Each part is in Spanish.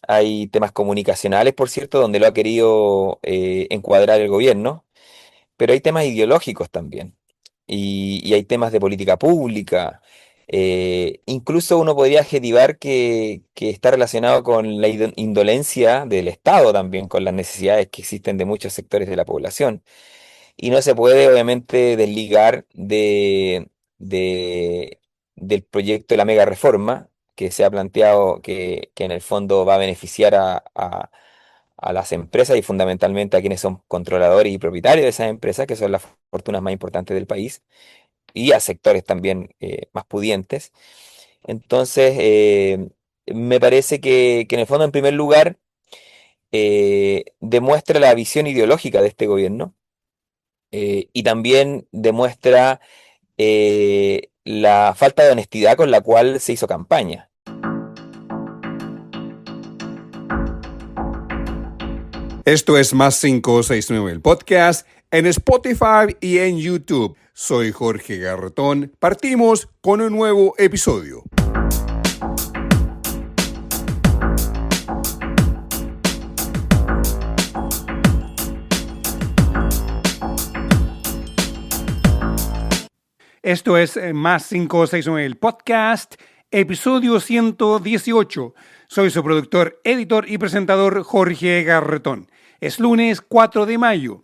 hay temas comunicacionales, por cierto, donde lo ha querido encuadrar el gobierno, pero hay temas ideológicos también, y hay temas de política pública. Incluso uno podría adjetivar que está relacionado con la indolencia del Estado también, con las necesidades que existen de muchos sectores de la población. Y no se puede, obviamente, desligar de- del proyecto de la mega reforma que se ha planteado que en el fondo va a beneficiar a las empresas y fundamentalmente a quienes son controladores y propietarios de esas empresas, que son las fortunas más importantes del país, y a sectores también más pudientes. Entonces, me parece que en el fondo, en primer lugar, demuestra la visión ideológica de este gobierno, y también demuestra la falta de honestidad con la cual se hizo campaña. Esto es Más 569, el podcast en Spotify y en YouTube. Soy Jorge Garretón. Partimos con un nuevo episodio. Esto es Más 569, el podcast, episodio 118. Soy su productor, editor y presentador Jorge Garretón. Es lunes 4 de mayo.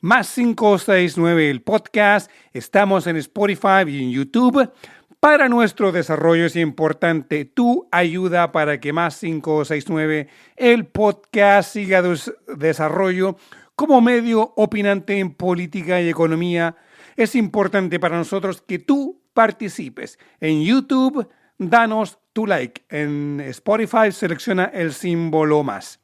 Más 569, el podcast. Estamos en Spotify y en YouTube. Para nuestro desarrollo es importante tu ayuda para que Más 569, el podcast, siga desarrollo como medio opinante en política y economía. Es importante para nosotros que tú participes. En YouTube, danos tu like. En Spotify, selecciona el símbolo más.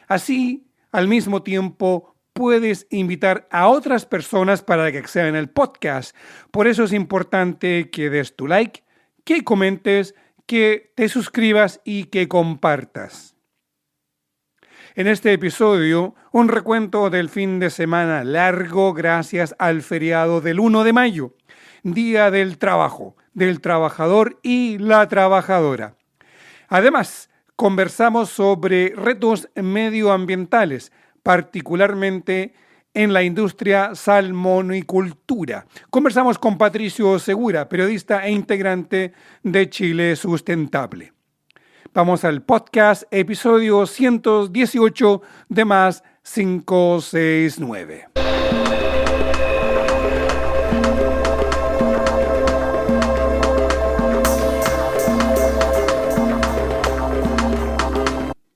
Así, al mismo tiempo, puedes invitar a otras personas para que accedan al podcast. Por eso es importante que des tu like, que comentes, que te suscribas y que compartas. En este episodio, un recuento del fin de semana largo gracias al feriado del 1 de mayo, Día del Trabajo, del trabajador y la trabajadora. Además, conversamos sobre retos medioambientales, particularmente en la industria salmonicultura. Conversamos con Patricio Segura, periodista e integrante de Chile Sustentable. Vamos al podcast, episodio 118 de Más 569.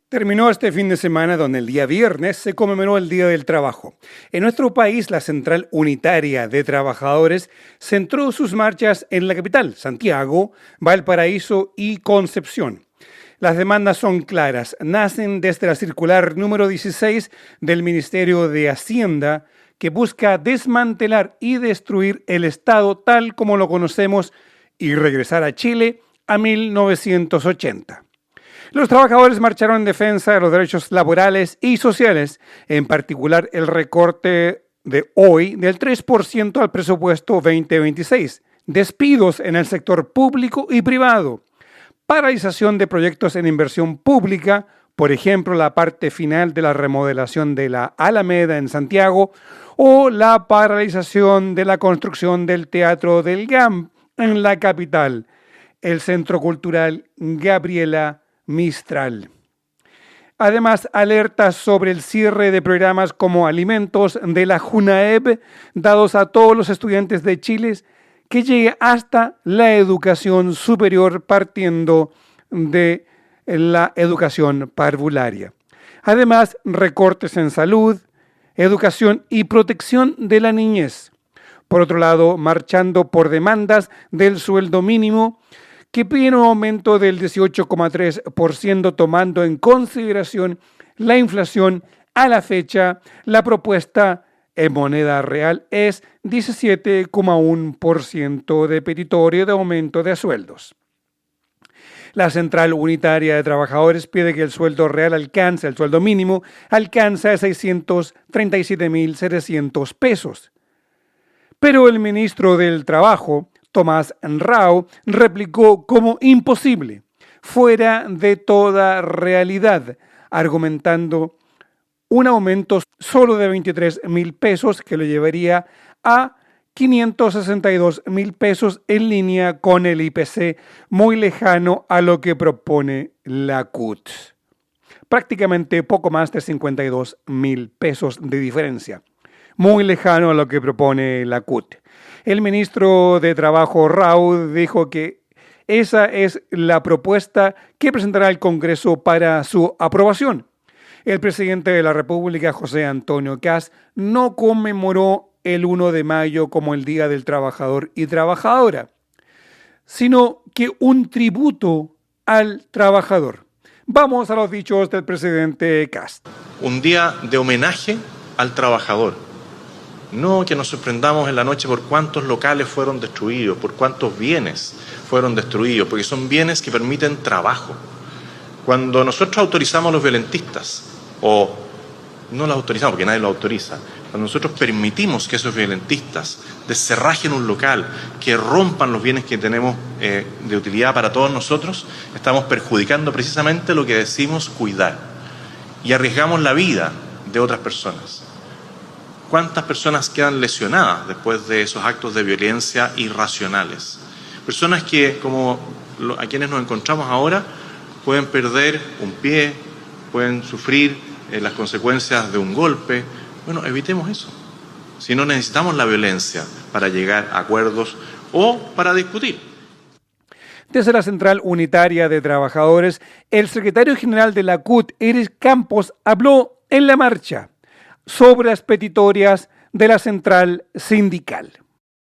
Terminó este fin de semana donde el día viernes se conmemoró el Día del Trabajo. En nuestro país, la Central Unitaria de Trabajadores centró sus marchas en la capital, Santiago, Valparaíso y Concepción. Las demandas son claras, nacen desde la circular número 16 del Ministerio de Hacienda, que busca desmantelar y destruir el Estado tal como lo conocemos y regresar a Chile a 1980. Los trabajadores marcharon en defensa de los derechos laborales y sociales, en particular el recorte de hoy del 3% al presupuesto 2026, despidos en el sector público y privado, paralización de proyectos en inversión pública, por ejemplo, la parte final de la remodelación de la Alameda en Santiago, o la paralización de la construcción del Teatro del GAM en la capital, el Centro Cultural Gabriela Mistral. Además, alertas sobre el cierre de programas como alimentos de la JUNAEB dados a todos los estudiantes de Chile, que llegue hasta la educación superior partiendo de la educación parvularia. Además, recortes en salud, educación y protección de la niñez. Por otro lado, marchando por demandas del sueldo mínimo, que piden un aumento del 18,3% tomando en consideración la inflación. A la fecha, la propuesta en moneda real es 17,1% de petitorio de aumento de sueldos. La Central Unitaria de Trabajadores pide que el sueldo real alcance, el sueldo mínimo, alcance a 637.700 pesos. Pero el ministro del Trabajo, Tomás Rao, replicó como imposible. fuera de toda realidad, argumentando un aumento solo de 23.000 pesos que lo llevaría a 562.000 pesos en línea con el IPC, muy lejano a lo que propone la CUT. Prácticamente poco más de 52.000 pesos de diferencia, muy lejano a lo que propone la CUT. El ministro de Trabajo Raúl dijo que esa es la propuesta que presentará el Congreso para su aprobación. El presidente de la República, José Antonio Kast, no conmemoró el 1 de mayo como el Día del Trabajador y Trabajadora, sino que un tributo al trabajador. Vamos a los dichos del presidente Kast. Un día de homenaje al trabajador. No que nos sorprendamos en la noche por cuántos locales fueron destruidos, por cuántos bienes fueron destruidos, porque son bienes que permiten trabajo. Cuando nosotros autorizamos a los violentistas, o no los autorizamos porque nadie los autoriza, cuando nosotros permitimos que esos violentistas descerrajen un local, que rompan los bienes que tenemos de utilidad para todos nosotros, estamos perjudicando precisamente lo que decimos cuidar y arriesgamos la vida de otras personas. ¿Cuántas personas quedan lesionadas después de esos actos de violencia irracionales? Personas que, como a quienes nos encontramos ahora, pueden perder un pie, pueden sufrir las consecuencias de un golpe. Bueno, evitemos eso. Si no necesitamos la violencia para llegar a acuerdos o para discutir. Desde la Central Unitaria de Trabajadores, el secretario general de la CUT, Eric Campos, habló en la marcha sobre las petitorias de la central sindical.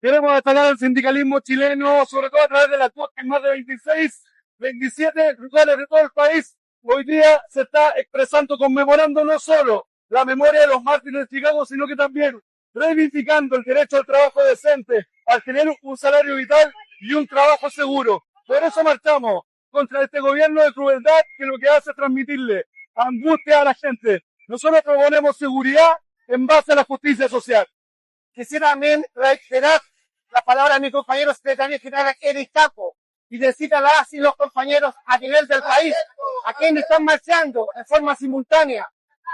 Queremos destacar al sindicalismo chileno, sobre todo a través de la CUT, en más de 26, 27 lugares de todo el país. Hoy día se está expresando, conmemorando no solo la memoria de los mártires de Chicago, sino que también reivindicando el derecho al trabajo decente, al tener un salario vital y un trabajo seguro. Por eso marchamos contra este gobierno de crueldad que lo que hace es transmitirle angustia a la gente. Nosotros proponemos seguridad en base a la justicia social. Quisiera también reiterar las palabras de mi compañero secretario general Eric Campos y decir a las y los compañeros a nivel del país, a quienes están marchando en forma simultánea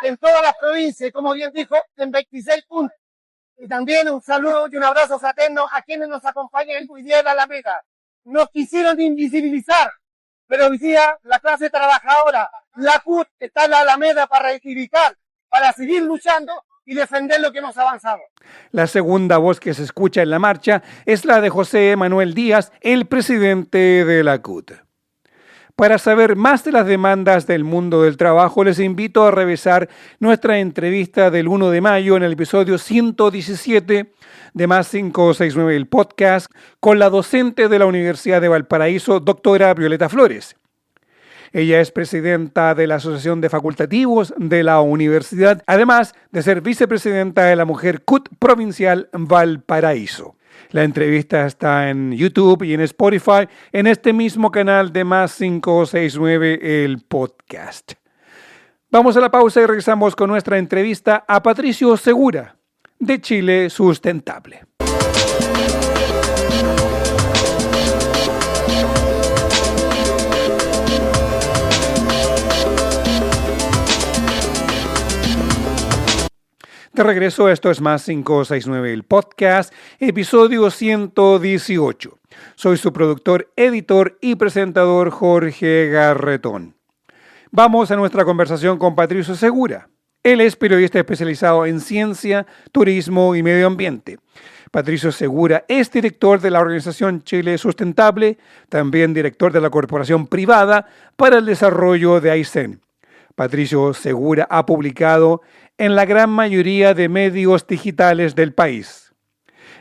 en todas las provincias, como bien dijo, en 26 puntos. Y también un saludo y un abrazo fraterno a quienes nos acompañan hoy día en la Alameda. Nos quisieron invisibilizar, pero hoy día la clase trabajadora, la CUT, está en la Alameda para reivindicar, para seguir luchando y defender lo que hemos avanzado. La segunda voz que se escucha en la marcha es la de José Manuel Díaz, el presidente de la CUT. Para saber más de las demandas del mundo del trabajo, les invito a revisar nuestra entrevista del 1 de mayo en el episodio 117 de Más 569, el podcast, con la docente de la Universidad de Valparaíso, doctora Violeta Flores. Ella es presidenta de la Asociación de Facultativos de la universidad, además de ser vicepresidenta de la Mujer CUT Provincial Valparaíso. La entrevista está en YouTube y en Spotify, en este mismo canal de Más 569, el podcast. Vamos a la pausa y regresamos con nuestra entrevista a Patricio Segura, de Chile Sustentable. De regreso, esto es Más 569, el podcast, episodio 118. Soy su productor, editor y presentador Jorge Garretón. Vamos a nuestra conversación con Patricio Segura. Él es periodista especializado en ciencia, turismo y medio ambiente. Patricio Segura es director de la organización Chile Sustentable, también director de la Corporación Privada para el Desarrollo de Aysén. Patricio Segura ha publicado en la gran mayoría de medios digitales del país.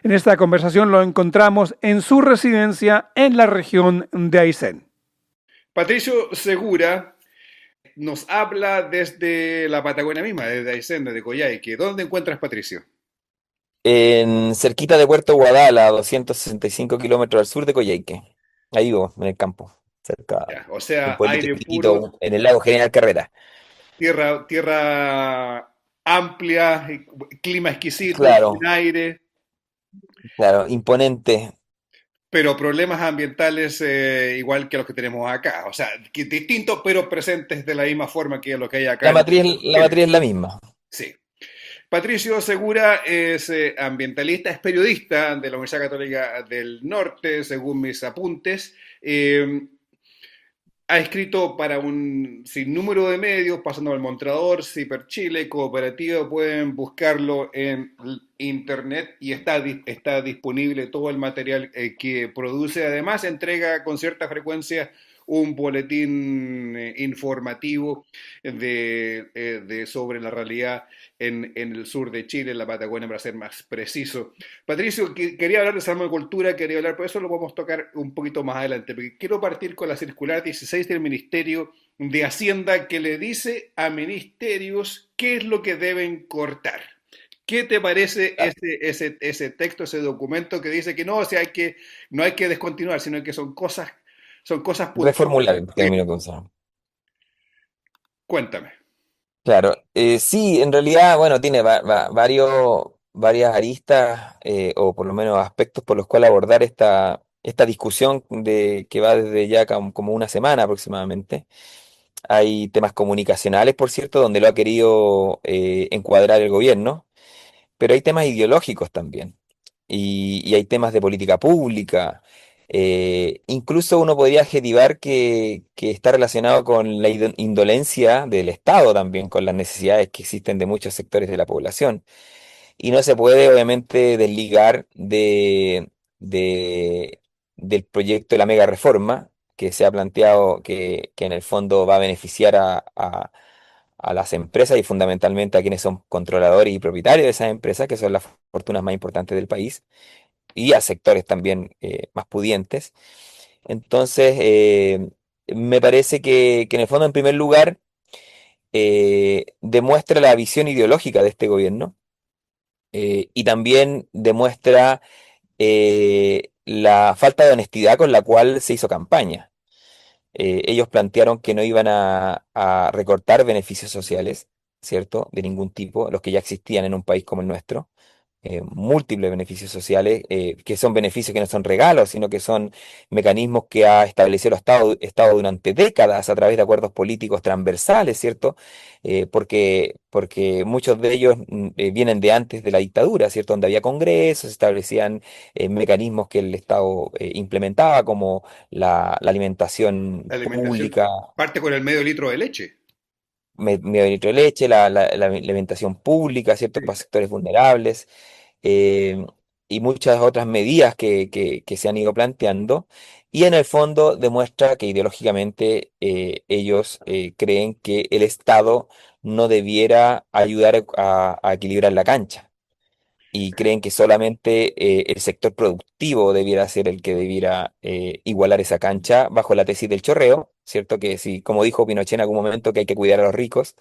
En esta conversación lo encontramos en su residencia en la región de Aysén. Patricio Segura nos habla desde la Patagonia misma, desde Aysén, desde Coyhaique. ¿Dónde encuentras, Patricio? En cerquita de Puerto Guadala, a 265 kilómetros al sur de Coyhaique. Ahí vivo, en el campo, cerca Ya, o de un sea, pueblito aire puro, chiquitito en el lago General Carrera. tierra amplia, clima exquisito, Claro, buen aire. claro, imponente. pero problemas ambientales igual que los que tenemos acá. O sea, distintos pero presentes de la misma forma que lo que hay acá en La Chile. matriz es la misma. Sí. Patricio Segura es ambientalista, es periodista de la Universidad Católica del Norte, según mis apuntes. Ha escrito para un sinnúmero de medios, pasando al Mostrador, Ciper Chile, Cooperativa, pueden buscarlo en internet y está disponible todo el material que produce. Además, entrega con cierta frecuencia un boletín informativo sobre la realidad en el sur de Chile, en la Patagonia, para ser más preciso. Patricio, quería hablar de salmocultura, quería hablar, por eso lo podemos tocar un poquito más adelante, porque quiero partir con la circular 16 del Ministerio de Hacienda que le dice a ministerios qué es lo que deben cortar. ¿Qué te parece ese texto, ese documento que dice que no, o sea, no hay que descontinuar, sino que son cosas puntuales? Reformular el término que usamos. Cuéntame. Claro, sí, en realidad, bueno, tiene varias aristas, o por lo menos aspectos por los cuales abordar esta discusión que va desde ya como una semana aproximadamente. Hay temas comunicacionales, por cierto, donde lo ha querido encuadrar el gobierno, pero hay temas ideológicos también. Y hay temas de política pública. Incluso uno podría adjetivar que está relacionado con la indolencia del Estado también, con las necesidades que existen de muchos sectores de la población. Y no se puede, obviamente, desligar de- del proyecto de la mega reforma que se ha planteado que en el fondo va a beneficiar a las empresas y fundamentalmente a quienes son controladores y propietarios de esas empresas, que son las fortunas más importantes del país, y a sectores también más pudientes. Entonces, me parece que en el fondo, en primer lugar, demuestra la visión ideológica de este gobierno, y también demuestra la falta de honestidad con la cual se hizo campaña. Ellos plantearon que no iban a recortar beneficios sociales, ¿cierto? De ningún tipo, los que ya existían en un país como el nuestro. Múltiples beneficios sociales, que son beneficios que no son regalos, sino que son mecanismos que ha establecido el Estado durante décadas a través de acuerdos políticos transversales, ¿cierto? Porque muchos de ellos vienen de antes de la dictadura, ¿cierto? Donde había congresos, se establecían mecanismos que el Estado implementaba, como la alimentación La alimentación pública, parte con el medio litro de leche. medio litro de leche, la alimentación pública, ¿cierto? Sí, Para sectores vulnerables, eh, y muchas otras medidas que se han ido planteando. Y en el fondo demuestra que ideológicamente ellos creen que el Estado no debiera ayudar a equilibrar la cancha, y creen que solamente el sector productivo debiera ser el que debiera igualar esa cancha bajo la tesis del chorreo, ¿cierto? Que sí, como dijo Pinochet en algún momento, que hay que cuidar a los ricos,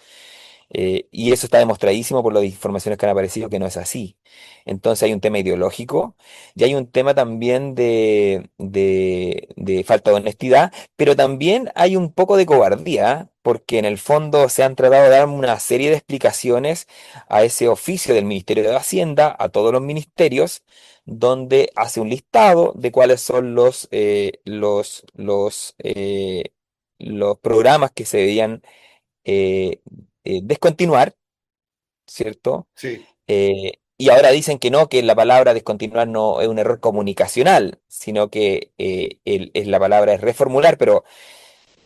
y eso está demostradísimo por las informaciones que han aparecido que no es así. Entonces hay un tema ideológico y hay un tema también de falta de honestidad, pero también hay un poco de cobardía, porque en el fondo se han tratado de dar una serie de explicaciones a ese oficio del Ministerio de Hacienda, a todos los ministerios, donde hace un listado de cuáles son los programas que se debían eh, descontinuar, ¿cierto? sí, Y ahora dicen que no, que la palabra descontinuar no es un error comunicacional, sino que la palabra es reformular, pero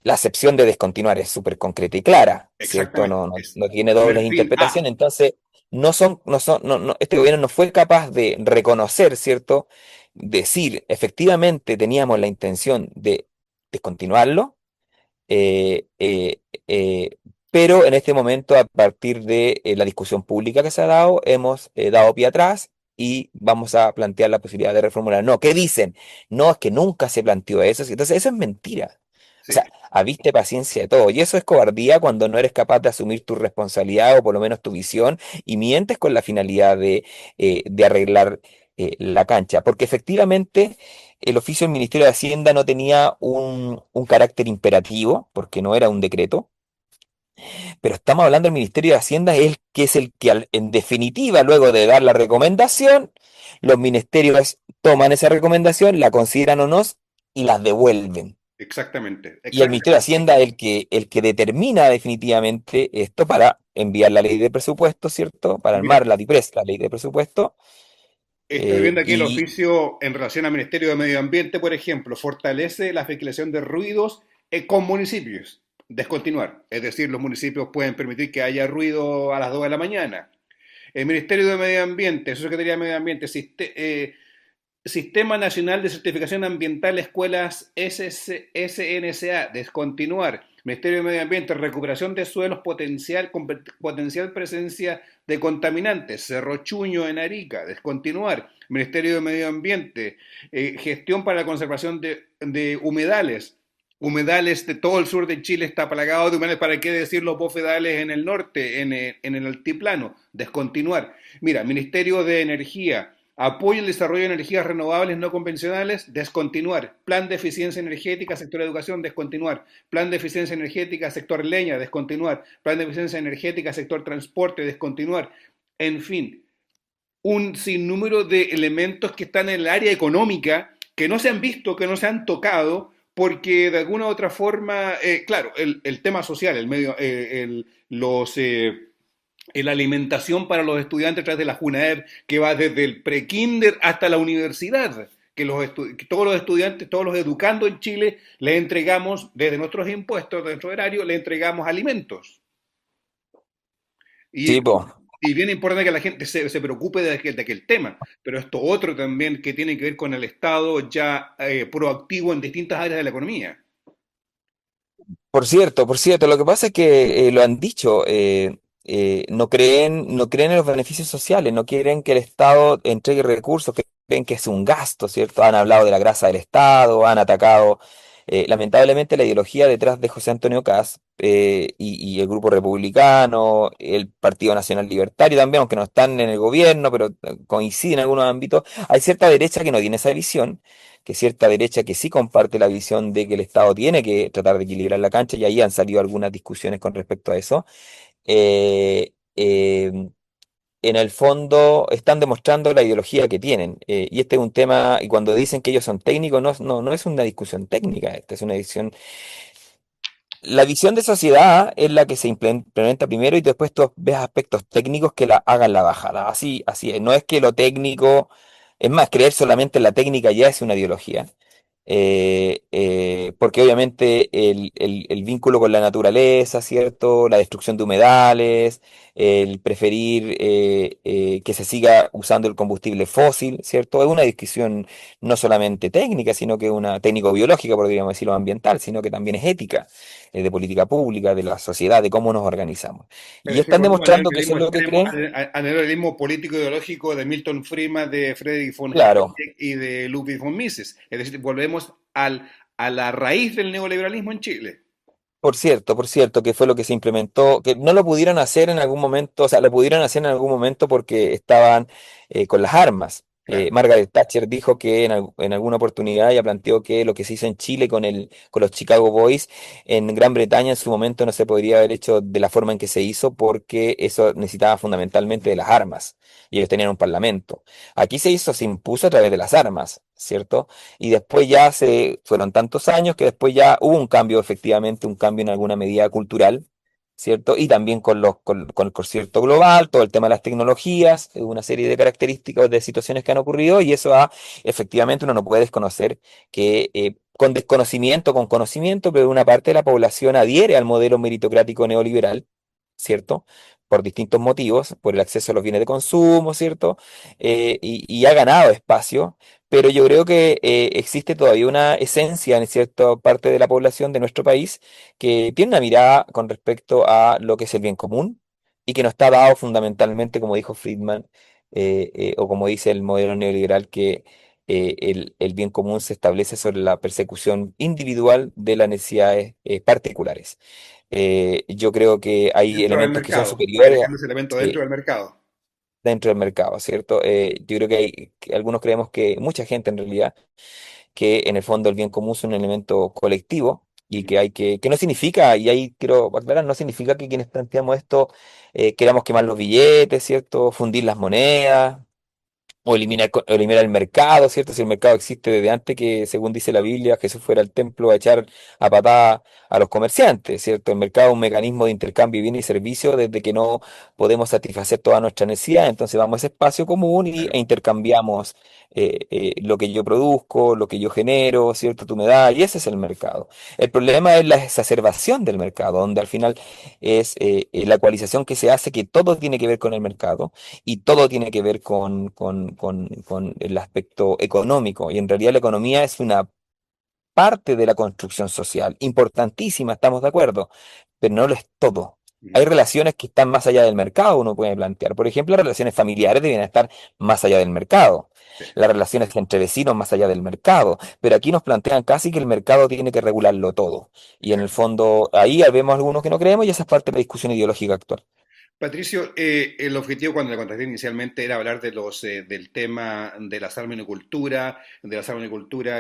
la acepción de descontinuar es súper concreta y clara, ¿cierto? exactamente. Es No tiene poner dobles fin a. interpretaciones. Entonces, este gobierno no fue capaz de reconocer, ¿cierto? Decir, efectivamente teníamos la intención de descontinuarlo, eh, eh, eh, pero en este momento, a partir de la discusión pública que se ha dado, hemos dado pie atrás y vamos a plantear la posibilidad de reformular. No, ¿qué dicen? No, es que nunca se planteó eso. Entonces, eso es mentira. O Sí, sea, habiste paciencia de todo. Y eso es cobardía cuando no eres capaz de asumir tu responsabilidad, o por lo menos tu visión, y mientes con la finalidad de arreglar la cancha. Porque efectivamente el oficio del Ministerio de Hacienda no tenía un carácter imperativo, porque no era un decreto, pero estamos hablando del Ministerio de Hacienda, el que es el que en definitiva, luego de dar la recomendación, los ministerios toman esa recomendación, la consideran o no y las devuelven. Exactamente, Y el Ministerio de exactamente. Hacienda es el que determina definitivamente esto para enviar la ley de presupuesto, ¿cierto? Para Mira, armar la DIPRES, la ley de presupuesto. estoy viendo aquí el Y oficio en relación al Ministerio de Medio Ambiente, por ejemplo, fortalece la fiscalización de ruidos con municipios. Descontinuar. Es decir, los municipios pueden permitir que haya ruido a las 2 de la mañana. El Ministerio de Medio Ambiente, Secretaría de Medio Ambiente, Sistema Nacional de Certificación Ambiental Escuelas SNCA, descontinuar. Ministerio de Medio Ambiente, recuperación de suelos con potencial presencia de contaminantes. Cerro Chuño en Arica, descontinuar. Ministerio de Medio Ambiente, gestión para la conservación de humedales. Humedales de todo el sur de Chile está plagado de humedales, ¿para qué decir los bofedales en el norte, en el altiplano? Descontinuar. Mira, Ministerio de Energía, apoyo el desarrollo de energías renovables no convencionales, descontinuar. Plan de eficiencia energética, sector educación, descontinuar. Plan de eficiencia energética, sector leña, descontinuar. Plan de eficiencia energética, sector transporte, descontinuar. En fin, un sinnúmero de elementos que están en el área económica que no se han visto, que no se han tocado, porque de alguna u otra forma, claro, el tema social, el medio, la alimentación para los estudiantes a través de la JUNAEP, que va desde el prekinder hasta la universidad, que todos los estudiantes, todos los educandos en Chile, les entregamos, desde nuestros impuestos, de nuestro erario, les entregamos alimentos. Y, sí, po. y bien importante que la gente se preocupe de aquel tema, pero esto otro también que tiene que ver con el Estado ya proactivo en distintas áreas de la economía. Por cierto, lo que pasa es que lo han dicho, no creen en los beneficios sociales, no quieren que el Estado entregue recursos, que creen que es un gasto, ¿cierto? Han hablado de la grasa del Estado, han atacado, lamentablemente, la ideología detrás de José Antonio Kast y el grupo republicano, el Partido Nacional Libertario también, aunque no están en el gobierno, pero coinciden en algunos ámbitos. Hay cierta derecha que no tiene esa visión, que cierta derecha que sí comparte la visión de que el Estado tiene que tratar de equilibrar la cancha, y ahí han salido algunas discusiones con respecto a eso. Eh, eh, en el fondo están demostrando la ideología que tienen. Y este es un tema, y cuando dicen que ellos son técnicos, no es una discusión técnica, esta es una discusión. La visión de sociedad es la que se implementa primero y después tú ves aspectos técnicos que la hagan la bajada. Así es. No es que lo técnico, es más, creer solamente en la técnica ya es una ideología. Porque obviamente el vínculo con la naturaleza, ¿cierto? La destrucción de humedales, el preferir que se siga usando el combustible fósil, ¿cierto? Es una discusión no solamente técnica, sino que una técnico-biológica, podríamos decirlo, ambiental, sino que también es ética, de política pública, de la sociedad, de cómo nos organizamos. Es Y decir, están volvemos al demostrando que eso neoliberalismo es lo que extremo, creen. al neoliberalismo político ideológico de Milton Friedman, de Friedrich von Claro. Hayek y de Ludwig von Mises. Es decir, volvemos a la raíz del neoliberalismo en Chile. Por cierto, que fue lo que se implementó, que no lo pudieron hacer en algún momento, o sea, lo pudieron hacer en algún momento porque estaban con las armas. Claro. Margaret Thatcher dijo que en alguna oportunidad ella planteó que lo que se hizo en Chile con los Chicago Boys en Gran Bretaña en su momento no se podría haber hecho de la forma en que se hizo porque eso necesitaba fundamentalmente de las armas y ellos tenían un parlamento. Aquí se impuso a través de las armas, ¿cierto? Y después ya fueron tantos años que después ya hubo un cambio, efectivamente, un cambio en alguna medida cultural, ¿cierto? Y también con el concierto global, todo el tema de las tecnologías, una serie de características de situaciones que han ocurrido, y eso efectivamente, uno no puede desconocer que con desconocimiento, con conocimiento, pero una parte de la población adhiere al modelo meritocrático neoliberal, ¿cierto? Por distintos motivos, por el acceso a los bienes de consumo, ¿cierto? Y ha ganado espacio, pero yo creo que existe todavía una esencia en cierta parte de la población de nuestro país que tiene una mirada con respecto a lo que es el bien común y que no está dado fundamentalmente, como dijo Friedman, o como dice el modelo neoliberal, que el bien común se establece sobre la persecución individual de las necesidades particulares. Yo creo que hay Dentro del elementos que son mercado, superiores agregando ese elemento dentro sí, del mercado. dentro del mercado, ¿cierto? Yo creo que algunos creemos que mucha gente en realidad que en el fondo el bien común es un elemento colectivo y que no significa, y ahí quiero aclarar, no significa que quienes planteamos esto queramos quemar los billetes, ¿cierto? Fundir las monedas o eliminar el mercado, ¿cierto? Si el mercado existe desde antes que, según dice la Biblia, Jesús fuera al templo a echar a patada a los comerciantes, ¿cierto? El mercado es un mecanismo de intercambio de bienes y servicios desde que no podemos satisfacer todas nuestras necesidades, entonces vamos a ese espacio común e intercambiamos lo que yo produzco, lo que yo genero, ¿cierto? Tú me das, y ese es el mercado. El problema es la exacerbación del mercado, donde al final es la ecualización que se hace, que todo tiene que ver con el mercado y todo tiene que ver con el aspecto económico. Y en realidad la economía es una parte de la construcción social, importantísima, estamos de acuerdo, pero no lo es todo. Hay relaciones que están más allá del mercado, uno puede plantear. Por ejemplo, las relaciones familiares deben estar más allá del mercado. Sí. Las relaciones entre vecinos más allá del mercado. Pero aquí nos plantean casi que el mercado tiene que regularlo todo. Y en el fondo, ahí vemos algunos que no creemos y esa es parte de la discusión ideológica actual. Patricio, el objetivo cuando la contacté inicialmente era hablar de del tema de la salmonicultura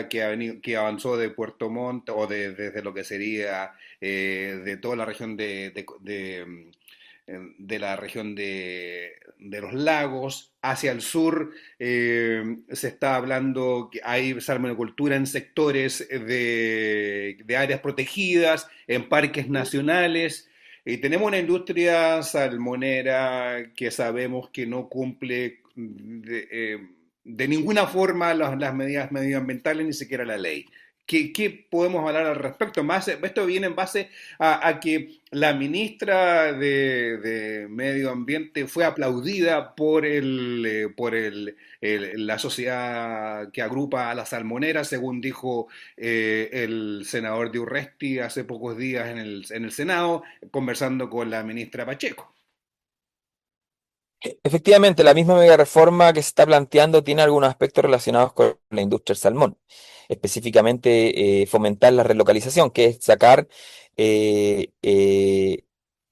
que, que avanzó de Puerto Montt o desde lo que sería de toda la región de la región de los lagos hacia el sur. Se está hablando que hay salmonicultura en sectores de áreas protegidas, en parques nacionales. Y tenemos una industria salmonera que sabemos que no cumple de ninguna forma las medidas medioambientales, ni siquiera la ley. ¿Qué podemos hablar al respecto? Más, esto viene en base a que la ministra de Medio Ambiente fue aplaudida por la sociedad que agrupa a las salmoneras, según dijo el senador de Urresti hace pocos días en el Senado, conversando con la ministra Pacheco. Efectivamente, la misma mega reforma que se está planteando tiene algunos aspectos relacionados con la industria del salmón, específicamente fomentar la relocalización, que es sacar eh,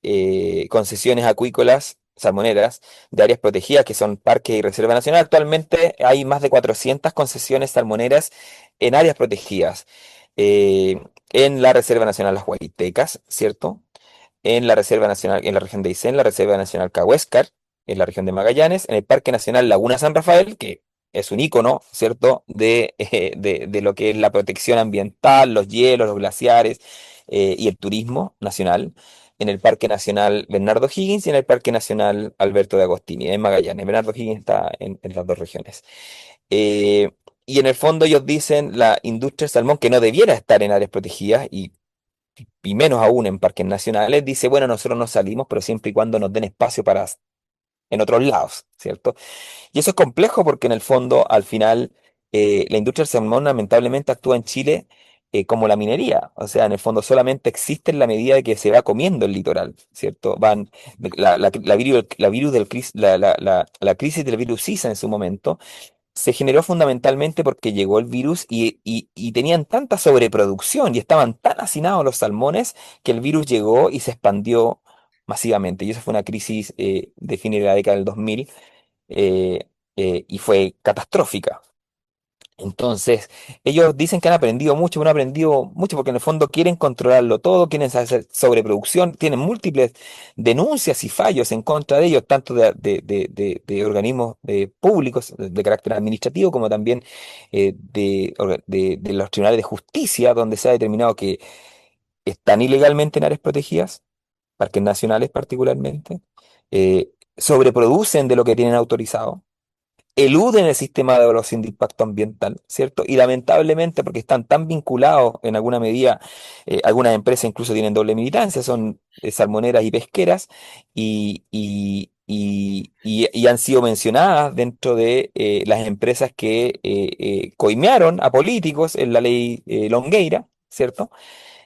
eh, concesiones acuícolas salmoneras de áreas protegidas, que son parques y reserva nacional. Actualmente hay más de 400 concesiones salmoneras en áreas protegidas, eh, en la Reserva Nacional Las Guaitecas, ¿cierto? En la Reserva Nacional, en la región de Aysén, la Reserva Nacional Cahuéscar, en la región de Magallanes, en el Parque Nacional Laguna San Rafael, que es un ícono, ¿cierto?, de lo que es la protección ambiental, los hielos, los glaciares y el turismo nacional, en el Parque Nacional Bernardo Higgins y en el Parque Nacional Alberto de Agostini, en Magallanes. Bernardo Higgins está en las dos regiones. Eh, y en el fondo ellos dicen la industria del salmón que no debiera estar en áreas protegidas y menos aún en parques nacionales, dice, bueno, nosotros nos salimos, pero siempre y cuando nos den espacio para en otros lados, ¿cierto? Y eso es complejo porque en el fondo, al final, la industria del salmón lamentablemente actúa en Chile como la minería, o sea, en el fondo solamente existe en la medida de que se va comiendo el litoral, ¿cierto? La crisis del virus Zika en su momento se generó fundamentalmente porque llegó el virus y tenían tanta sobreproducción y estaban tan hacinados los salmones que el virus llegó y se expandió masivamente. Y eso fue una crisis de fines de la década del 2000 eh, y fue catastrófica. Entonces, ellos dicen que han aprendido mucho, pero han aprendido mucho porque en el fondo quieren controlarlo todo, quieren hacer sobreproducción, tienen múltiples denuncias y fallos en contra de ellos, tanto de organismos públicos de carácter administrativo como también de los tribunales de justicia, donde se ha determinado que están ilegalmente en áreas protegidas, parques nacionales particularmente, sobreproducen de lo que tienen autorizado, eluden el sistema de evaluación de impacto ambiental, ¿cierto? Y lamentablemente, porque están tan vinculados en alguna medida, algunas empresas incluso tienen doble militancia, son salmoneras y pesqueras, y han sido mencionadas dentro de las empresas que coimearon a políticos en la ley Longueira, ¿cierto?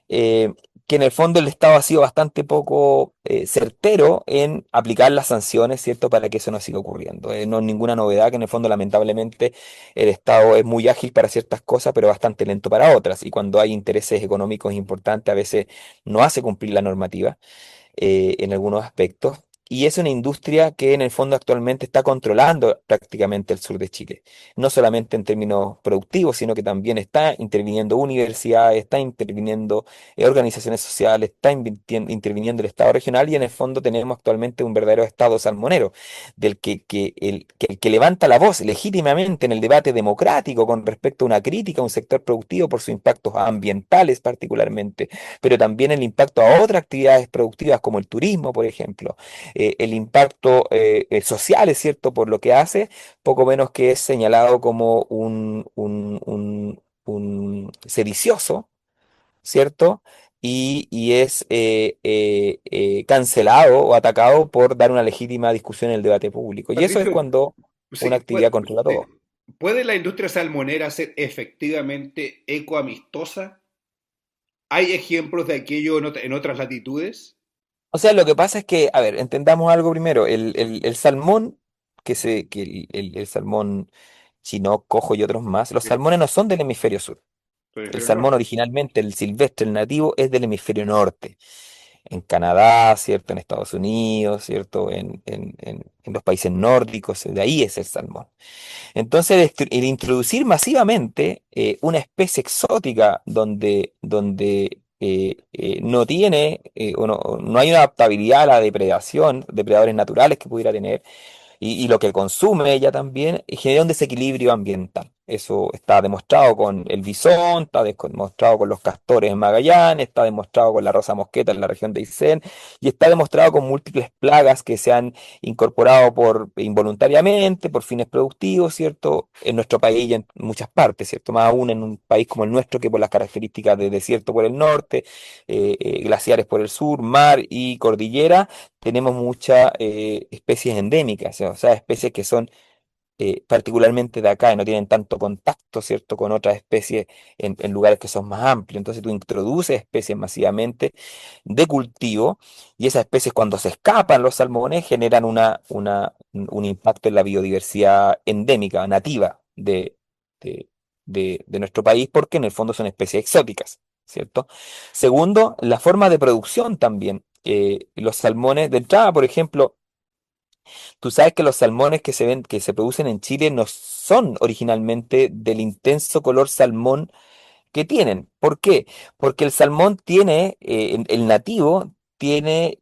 eh, que en el fondo el Estado ha sido bastante poco certero en aplicar las sanciones, ¿cierto?, para que eso no siga ocurriendo. No es ninguna novedad que en el fondo lamentablemente el Estado es muy ágil para ciertas cosas, pero bastante lento para otras. Y cuando hay intereses económicos importantes, a veces no hace cumplir la normativa en algunos aspectos. y es una industria que en el fondo actualmente está controlando prácticamente el sur de Chile. No solamente en términos productivos, sino que también está interviniendo universidades, está interviniendo organizaciones sociales, está interviniendo el Estado regional y en el fondo tenemos actualmente un verdadero Estado salmonero, del que levanta la voz legítimamente en el debate democrático con respecto a una crítica a un sector productivo por sus impactos ambientales particularmente, pero también el impacto a otras actividades productivas como el turismo, por ejemplo, el impacto social, es cierto, por lo que hace, poco menos que es señalado como un sedicioso, ¿cierto? Y es cancelado o atacado por dar una legítima discusión en el debate público. Y eso es Patricio, cuando una sí, actividad controla todo. ¿puede la industria salmonera ser efectivamente ecoamistosa? ¿Hay ejemplos de aquello en otras latitudes? O sea, lo que pasa es que, a ver, entendamos algo primero. El salmón, el salmón chino, cojo y otros más, los Sí, salmones no son del hemisferio sur. El prefiero salmón norte. originalmente, el silvestre, el nativo, es del hemisferio norte. En Canadá, ¿cierto? En Estados Unidos, ¿cierto? En los países nórdicos, de ahí es el salmón. Entonces, el introducir masivamente una especie exótica donde no tiene, o no hay una adaptabilidad a la depredación, depredadores naturales que pudiera tener, y lo que consume ella también genera un desequilibrio ambiental. Eso está demostrado con el bisón, está demostrado con los castores en Magallanes, está demostrado con la rosa mosqueta en la región de Aysén y está demostrado con múltiples plagas que se han incorporado involuntariamente, por fines productivos, ¿cierto? En nuestro país y en muchas partes, ¿cierto? Más aún en un país como el nuestro, que por las características de desierto por el norte, glaciares por el sur, mar y cordillera, tenemos muchas especies endémicas, o sea, especies que son particularmente de acá y no tienen tanto contacto, ¿cierto?, con otras especies en lugares que son más amplios. Entonces tú introduces especies masivamente de cultivo y esas especies cuando se escapan los salmones generan un impacto en la biodiversidad endémica, nativa de nuestro país, porque en el fondo son especies exóticas, ¿cierto? Segundo, la forma de producción también. Los salmones, de entrada, por ejemplo, tú sabes que los salmones que se producen en Chile no son originalmente del intenso color salmón que tienen. ¿Por qué? Porque el salmón tiene, el nativo tiene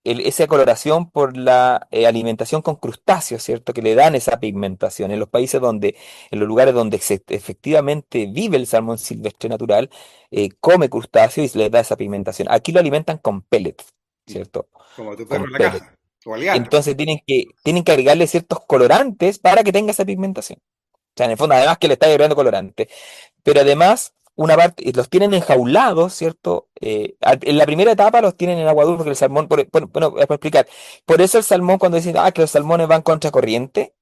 esa coloración por la alimentación con crustáceos, ¿cierto? Que le dan esa pigmentación. En los lugares donde efectivamente vive el salmón silvestre natural, come crustáceos y le da esa pigmentación. Aquí lo alimentan con pellets, ¿cierto? Como tu perro Con en la pellets. caja, o el gato. Entonces tienen que agregarle ciertos colorantes para que tenga esa pigmentación. O sea, en el fondo, además que le está agregando colorante. Pero además, una parte, los tienen enjaulados, ¿cierto? En la primera etapa los tienen en agua dulce, porque el salmón, bueno, para explicar, por eso el salmón cuando dicen, que los salmones van contra corriente,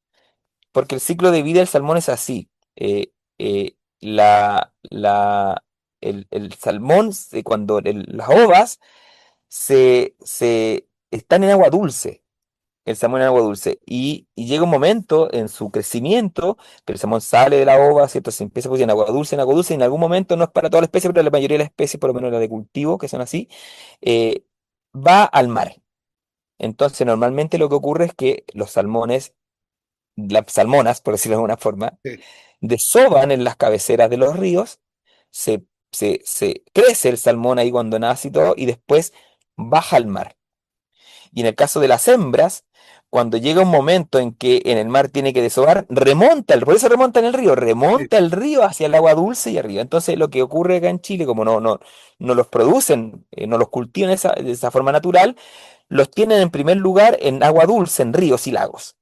porque el ciclo de vida del salmón es así. Eh, el salmón, cuando las ovas se están en agua dulce, el salmón en agua dulce. Y llega un momento en su crecimiento que el salmón sale de la ova, ¿cierto? Se empieza a producir en agua dulce, y en algún momento, no es para toda la especie, pero la mayoría de las especies, por lo menos las de cultivo, que son así, eh, va al mar. Entonces, normalmente lo que ocurre es que los salmones, las salmonas, por decirlo de alguna forma, Sí, desovan en las cabeceras de los ríos, se crece el salmón ahí cuando nace y todo, y después baja al mar. Y en el caso de las hembras, cuando llega un momento en que en el mar tiene que desovar, por eso remonta en el río, sí, remonta el río hacia el agua dulce y arriba. Entonces lo que ocurre acá en Chile, como no los producen, no los cultivan de esa forma natural, los tienen en primer lugar en agua dulce, en ríos y lagos.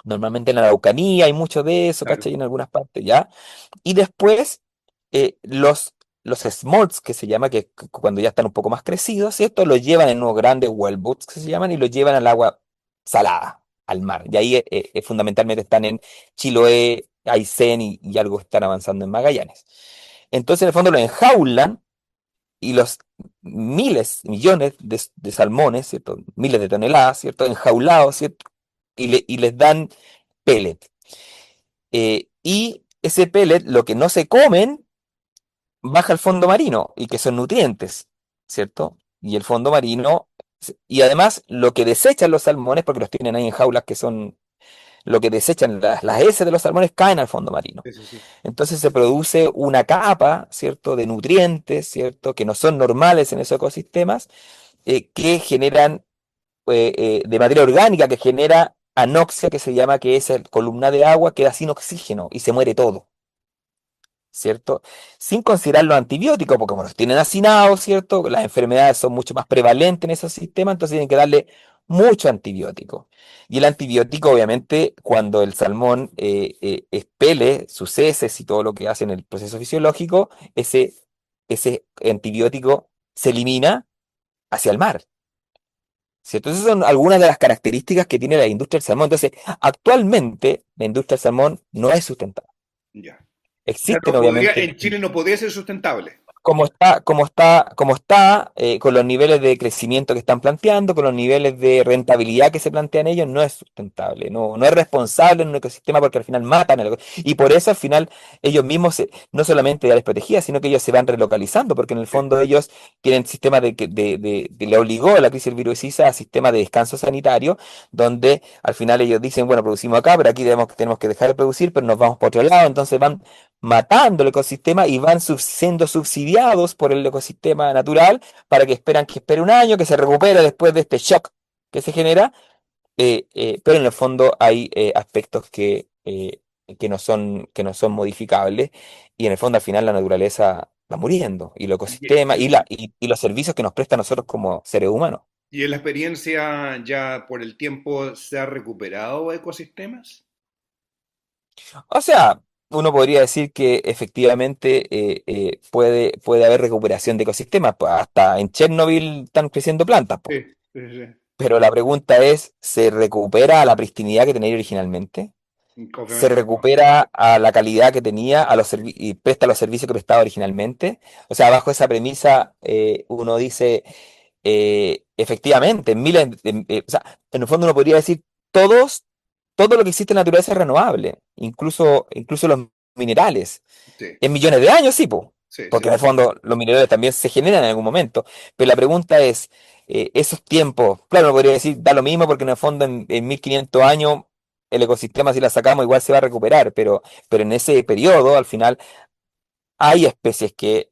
Normalmente en la Araucanía hay mucho de eso, claro. ¿cachai? En algunas partes, ¿ya? Y después los smolts, que se llama, que cuando ya están un poco más crecidos, ¿cierto? Los llevan en unos grandes wellboats, que se llaman, y los llevan al agua salada, al mar. Y ahí fundamentalmente están en Chiloé, Aysén y algo están avanzando en Magallanes. Entonces, en el fondo, los enjaulan y los miles, millones de salmones, ¿cierto? Miles de toneladas, ¿cierto? Enjaulados, ¿cierto? Y les dan pellet. Y ese pellet, lo que no se comen, baja al fondo marino y que son nutrientes, ¿cierto? Y el fondo marino Y además, lo que desechan los salmones, porque los tienen ahí en jaulas que son lo que desechan, las heces de los salmones caen al fondo marino. Sí, sí, sí. Entonces se produce una capa, ¿cierto?, de nutrientes, ¿cierto?, que no son normales en esos ecosistemas, que generan, de materia orgánica, que genera anoxia, que se llama, que es el columna de agua, queda sin oxígeno y se muere todo. ¿Cierto? Sin considerar los antibióticos, porque como los tienen hacinados, ¿cierto? Las enfermedades son mucho más prevalentes en esos sistemas, entonces tienen que darle mucho antibiótico. Y el antibiótico, obviamente, cuando el salmón expele sus heces y todo lo que hace en el proceso fisiológico, ese antibiótico se elimina hacia el mar. ¿Cierto? Esas son algunas de las características que tiene la industria del salmón. Entonces, actualmente la industria del salmón no es sustentable. Ya. O sea, Existen, obviamente, en Chile no podría ser sustentable. con los niveles de crecimiento que están planteando, con los niveles de rentabilidad que se plantean ellos, no es sustentable, no es responsable en un ecosistema porque al final matan y por eso al final ellos mismos no solamente ya les protegía, sino que ellos se van relocalizando, porque en el Sí, fondo ellos tienen sistemas le obligó a la crisis del virus Sisa a sistemas de descanso sanitario, donde al final ellos dicen, bueno, producimos acá, pero aquí tenemos que dejar de producir, pero nos vamos por otro lado, entonces van matando el ecosistema y van siendo subsidiados por el ecosistema natural para que esperan que espere un año, que se recupere después de este shock que se genera, pero en el fondo hay aspectos que no son modificables y en el fondo al final la naturaleza va muriendo y el ecosistema y los servicios que nos presta a nosotros como seres humanos. y en la experiencia ya por el tiempo se ha recuperado ecosistemas. O sea, uno podría decir que efectivamente puede haber recuperación de ecosistemas, pues hasta en Chernobyl están creciendo plantas, pues. Sí, sí, sí. Pero la pregunta es, ¿se recupera a la pristinidad que tenía originalmente? ¿Se Obviamente no. recupera a la calidad que tenía y presta los servicios que prestaba originalmente? O sea, bajo esa premisa, uno dice, efectivamente, o sea, en el fondo uno podría decir, todo lo que existe en la naturaleza es renovable, incluso los minerales. Sí, En millones de años, sí, po, sí, sí. porque en el fondo los minerales también se generan en algún momento. Pero la pregunta es, esos tiempos, claro, no podría decir, da lo mismo, porque en el fondo en 1500 años el ecosistema, si la sacamos, igual se va a recuperar, pero en ese periodo, al final, hay especies que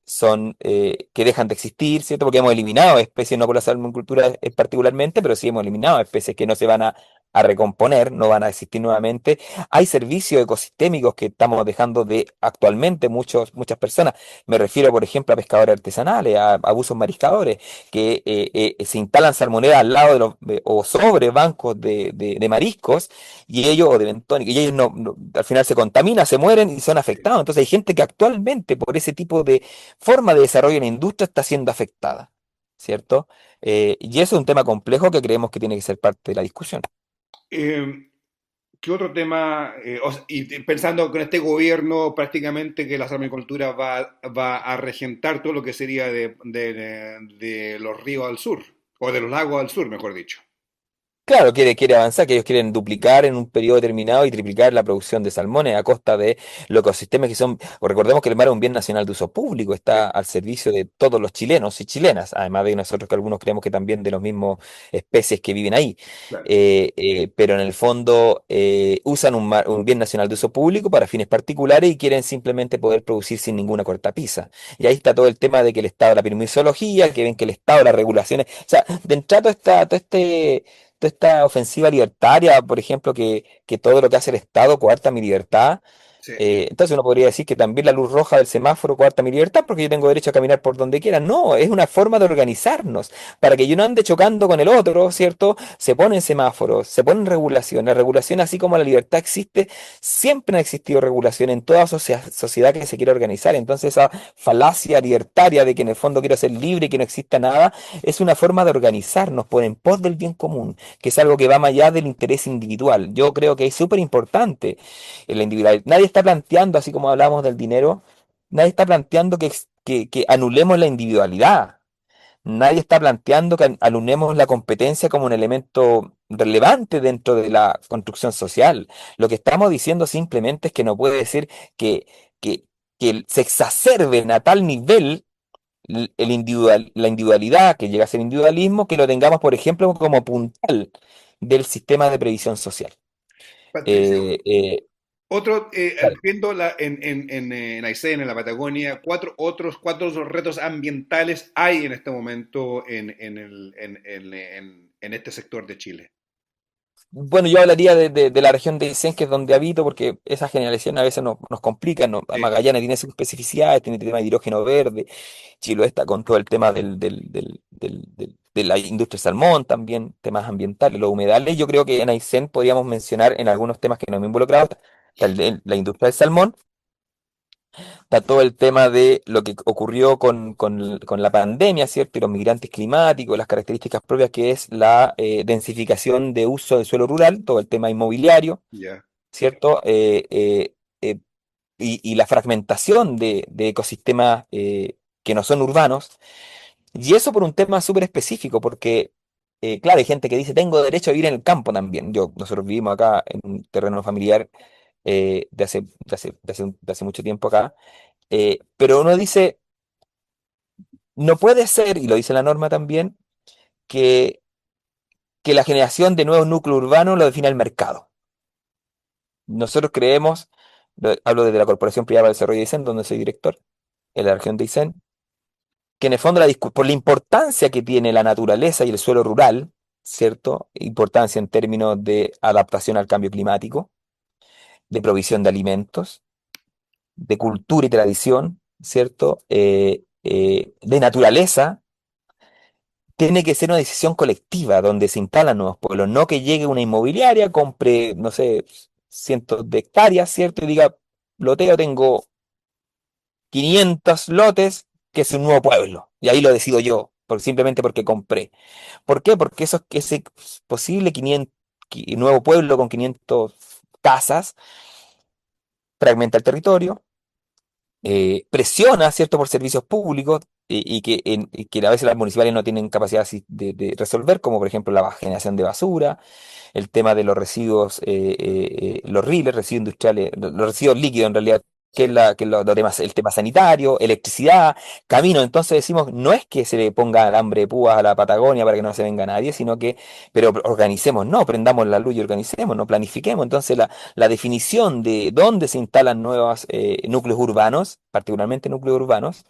dejan de existir, ¿cierto? Porque hemos eliminado especies, no por la salmocultura particularmente, pero sí hemos eliminado especies que no se van a recomponer, no van a existir nuevamente. Hay servicios ecosistémicos que estamos dejando de actualmente muchas personas. Me refiero, por ejemplo, a pescadores artesanales, a buzos mariscadores, que se instalan salmoneras al lado o sobre bancos de mariscos y ellos, o de bentónicos, y ellos al final se contaminan, se mueren y son afectados. Entonces hay gente que actualmente por ese tipo de forma de desarrollo en la industria está siendo afectada, ¿cierto? Y eso es un tema complejo que creemos que tiene que ser parte de la discusión. Eh, ¿Qué otro tema? Y pensando con este gobierno prácticamente que la salmicultura va a regentar todo lo que sería de los ríos al sur, o de los lagos al sur, mejor dicho. Claro, quiere avanzar, que ellos quieren duplicar en un periodo determinado y triplicar la producción de salmones a costa de los ecosistemas que son, o recordemos que el mar es un bien nacional de uso público, Sí, está al servicio de todos los chilenos y chilenas, además de nosotros que algunos creemos que también de los mismos especies que viven ahí. claro. Pero en el fondo usan un bien nacional de uso público para fines particulares y quieren simplemente poder producir sin ninguna cortapisa. Y ahí está todo el tema de que el Estado, la permisología, que ven que el Estado, las regulaciones, o sea, de entrada toda esta ofensiva libertaria, por ejemplo, que todo lo que hace el Estado coarta mi libertad. Sí, Entonces uno podría decir que también la luz roja del semáforo coarta mi libertad porque yo tengo derecho a caminar por donde quiera. No, es una forma de organizarnos para que yo no ande chocando con el otro, ¿cierto? Se ponen semáforos, se ponen regulaciones. La regulación, así como la libertad existe, siempre ha existido regulación en toda sociedad que se quiera organizar. Entonces esa falacia libertaria de que en el fondo quiero ser libre y que no exista nada, es una forma de organizarnos por en pos del bien común, que es algo que va más allá del interés individual. Yo creo que es súper importante en la individualidad. Nadie está planteando, así como hablamos del dinero, nadie está planteando que anulemos la individualidad. Nadie está planteando que anulemos la competencia como un elemento relevante dentro de la construcción social. Lo que estamos diciendo simplemente es que no puede ser que, que, que se exacerben a tal nivel la individualidad, que llega a ser individualismo, que lo tengamos, por ejemplo, como puntal del sistema de previsión social. Patricio, Eh, eh, claro. viendo en Aysén, en la Patagonia, cuatro otros retos ambientales hay en este momento en este sector de Chile. Bueno, yo hablaría de la región de Aysén, que es donde habito, porque esas generalizaciones a veces nos complican, ¿no? Sí, Magallanes tiene sus especificidades, tiene el tema de hidrógeno verde, Chiloé está con todo el tema de la industria del salmón, también temas ambientales, los humedales. Yo creo que en Aysén podríamos mencionar en algunos temas que no me he involucrado, está la industria del salmón, está todo el tema de lo que ocurrió con la pandemia, ¿cierto? Y los migrantes climáticos, las características propias que es la densificación de uso del suelo rural, todo el tema inmobiliario, ya. ¿cierto? Y la fragmentación de ecosistemas que no son urbanos. Y eso por un tema súper específico, porque, claro, hay gente que dice, tengo derecho a vivir en el campo también. Nosotros vivimos acá en un terreno familiar de hace mucho tiempo acá, pero uno dice, no puede ser, y lo dice la norma también, que, que la generación de nuevos núcleos urbanos lo define el mercado. Nosotros creemos, hablo desde la Corporación Privada para el Desarrollo de Aysén, donde soy director, en la región de Aysén, que en el fondo por la importancia que tiene la naturaleza y el suelo rural, ¿cierto? Importancia en términos de adaptación al cambio climático, de provisión de alimentos, de cultura y tradición, ¿cierto? De naturaleza, tiene que ser una decisión colectiva donde se instalan nuevos pueblos, no que llegue una inmobiliaria, compre, no sé, cientos de hectáreas, ¿cierto? Y diga, loteo, tengo 500 lotes, que es un nuevo pueblo. Y ahí lo decido yo, simplemente porque compré. ¿Por qué? Porque ese posible 500, nuevo pueblo con 500 casas fragmenta el territorio, presiona, ¿cierto?, por servicios públicos y que a veces las municipales no tienen capacidad de resolver, como por ejemplo la generación de basura, el tema de los residuos, los RILES, residuos industriales, los residuos líquidos en realidad, que Sí. es, que es los temas, el tema sanitario, electricidad, camino. Entonces decimos, no es que se le ponga alambre de púas a la Patagonia para que no se venga nadie, sino que, pero organicemos, no, prendamos la luz y organicemos, no planifiquemos. Entonces la definición de dónde se instalan nuevos núcleos urbanos, particularmente núcleos urbanos,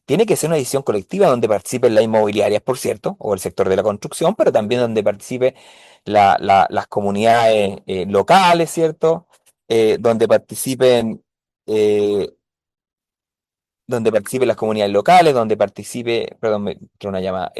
tiene que ser una decisión colectiva donde participen las inmobiliarias, por cierto, o el sector de la construcción, pero también donde participe las comunidades locales, ¿cierto? Donde participen, eh, donde participen las comunidades locales, donde participe, perdón, que una llamada,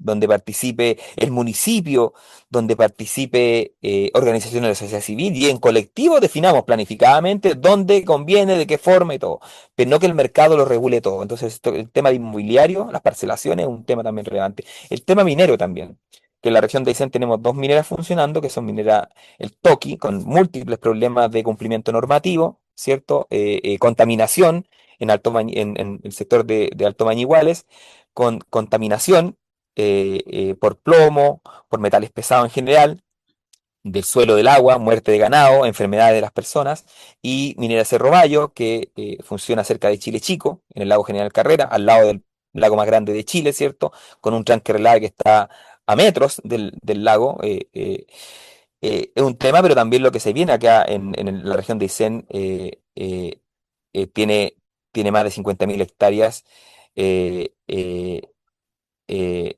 donde participe el municipio, donde participe organizaciones de la sociedad civil y en colectivo definamos planificadamente dónde conviene, de qué forma y todo, pero no que el mercado lo regule todo. Entonces, el tema de inmobiliario, las parcelaciones es un tema también relevante. El tema minero también. Que en la región de Aysén tenemos dos mineras funcionando, que son minera el Toqui, con múltiples problemas de cumplimiento normativo, ¿cierto? Contaminación, en el sector de Alto Mañiguales, con contaminación por plomo, por metales pesados en general, del suelo, del agua, muerte de ganado, enfermedades de las personas, y Minera Cerro Bayo, que funciona cerca de Chile Chico, en el lago General Carrera, al lado del lago más grande de Chile, ¿cierto? Con un tranque relave que está a metros del lago. Es un tema, pero también lo que se viene acá en la región de Aysén tiene, tiene más de 50.000 hectáreas, eh, eh, eh,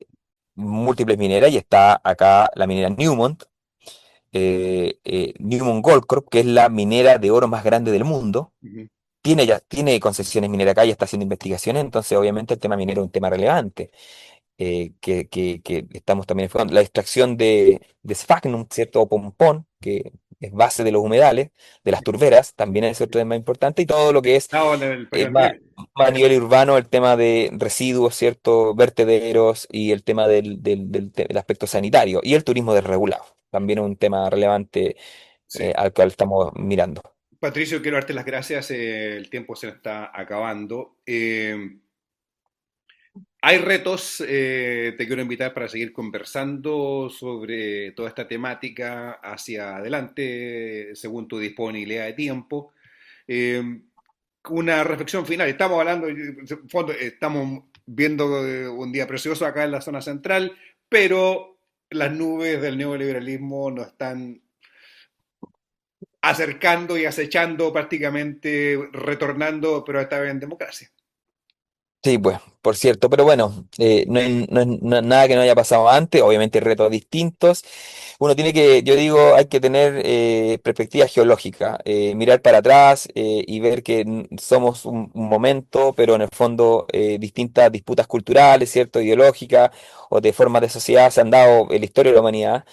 múltiples mineras, y está acá la minera Newmont, Newmont Goldcorp, que es la minera de oro más grande del mundo. Ujú. Tiene concesiones mineras acá y está haciendo investigaciones, entonces obviamente el tema minero es un tema relevante que estamos también enfocando. La extracción de sphagnum, ¿cierto? O pompón, que es base de los humedales, de las turberas, también es otro tema importante, y todo lo que es No, en el eh, Peñón más, Río. más a nivel urbano, el tema de residuos, ¿cierto? Vertederos y el tema del aspecto sanitario y el turismo desregulado. También es un tema relevante Sí. al cual estamos mirando. Patricio, quiero darte las gracias. El tiempo se nos está acabando. Hay retos, te quiero invitar para seguir conversando sobre toda esta temática hacia adelante, según tu disponibilidad de tiempo. Eh, una reflexión final. Estamos hablando, en fondo, estamos viendo un día precioso acá en la zona central, pero las nubes del neoliberalismo nos están acercando y acechando prácticamente, retornando, pero esta vez en democracia. Sí, pues, por cierto, pero bueno, no es nada que no haya pasado antes, obviamente hay retos distintos. Uno tiene que, yo digo, hay que tener perspectiva geológica, mirar para atrás y ver que somos un momento, pero en el fondo distintas disputas culturales, ¿cierto? Ideológicas o de formas de sociedad se han dado en la historia de la humanidad.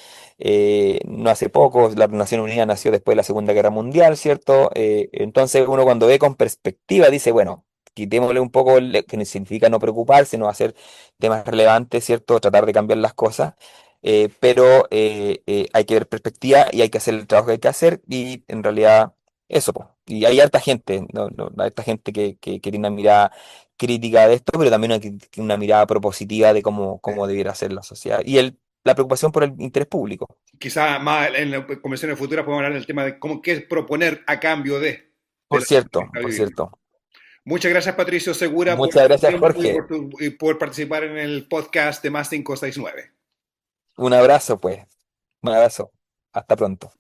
No hace poco, la Nación Unida nació después de la Segunda Guerra Mundial, ¿cierto? Entonces uno cuando ve con perspectiva dice, bueno, quitémosle un poco que significa no preocuparse, no hacer temas relevantes, ¿cierto? Tratar de cambiar las cosas, pero hay que ver perspectiva y hay que hacer el trabajo que hay que hacer y en realidad eso, po. Y hay harta gente, harta gente que tiene una mirada crítica de esto, pero también una mirada propositiva de cómo debiera ser la sociedad y la preocupación por el interés público. Quizá más en las conversaciones futuras podemos hablar del tema de cómo qué es proponer a cambio de Por la situación que cierto, está por viviendo. cierto. Muchas gracias, Patricio Segura, por Muchas tu gracias, tiempo y Jorge. y por participar en el podcast de Más 569. Un abrazo, pues. Un abrazo. Hasta pronto.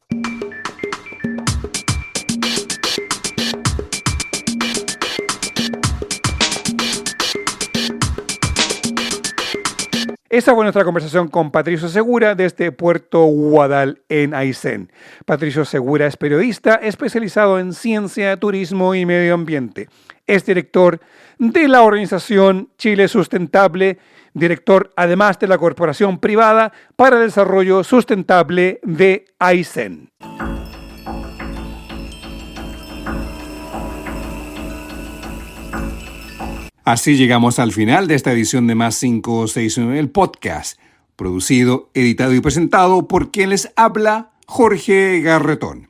Esa fue nuestra conversación con Patricio Segura desde Puerto Guadal en Aysén. Patricio Segura es periodista especializado en ciencia, turismo y medio ambiente. Es director de la organización Chile Sustentable, director además de la Corporación Privada para el Desarrollo Sustentable de Aysén. Así llegamos al final de esta edición de Más 569, el podcast, producido, editado y presentado por quien les habla, Jorge Garretón.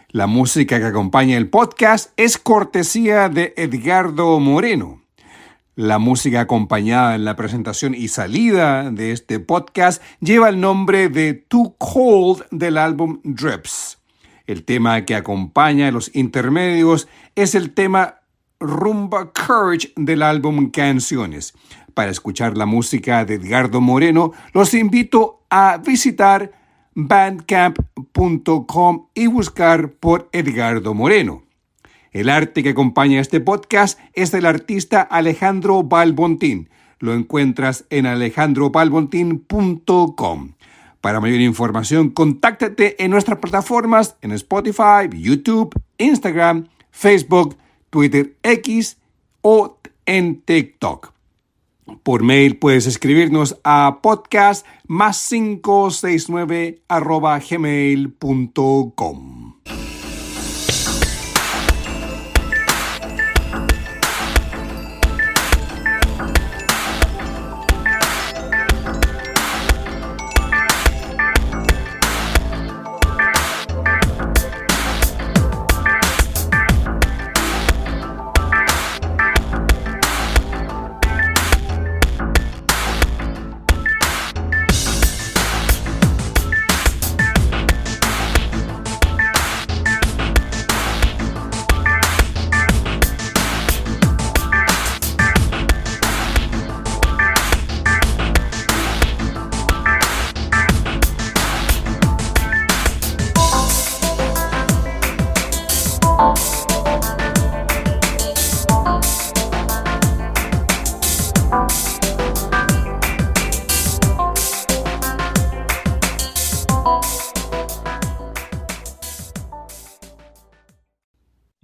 La música que acompaña el podcast es cortesía de Edgardo Moreno. La música acompañada en la presentación y salida de este podcast lleva el nombre de Too Cold del álbum Drips. El tema que acompaña los intermedios es el tema Rumba Courage del álbum Canciones. Para escuchar la música de Edgardo Moreno, los invito a visitar bandcamp.com y buscar por Edgardo Moreno. El arte que acompaña este podcast es del artista Alejandro Balbontín. Lo encuentras en alejandrobalbontin.com. Para mayor información, contáctate en nuestras plataformas en Spotify, YouTube, Instagram, Facebook, Twitter X o en TikTok. Por mail puedes escribirnos a podcast+569@gmail.com.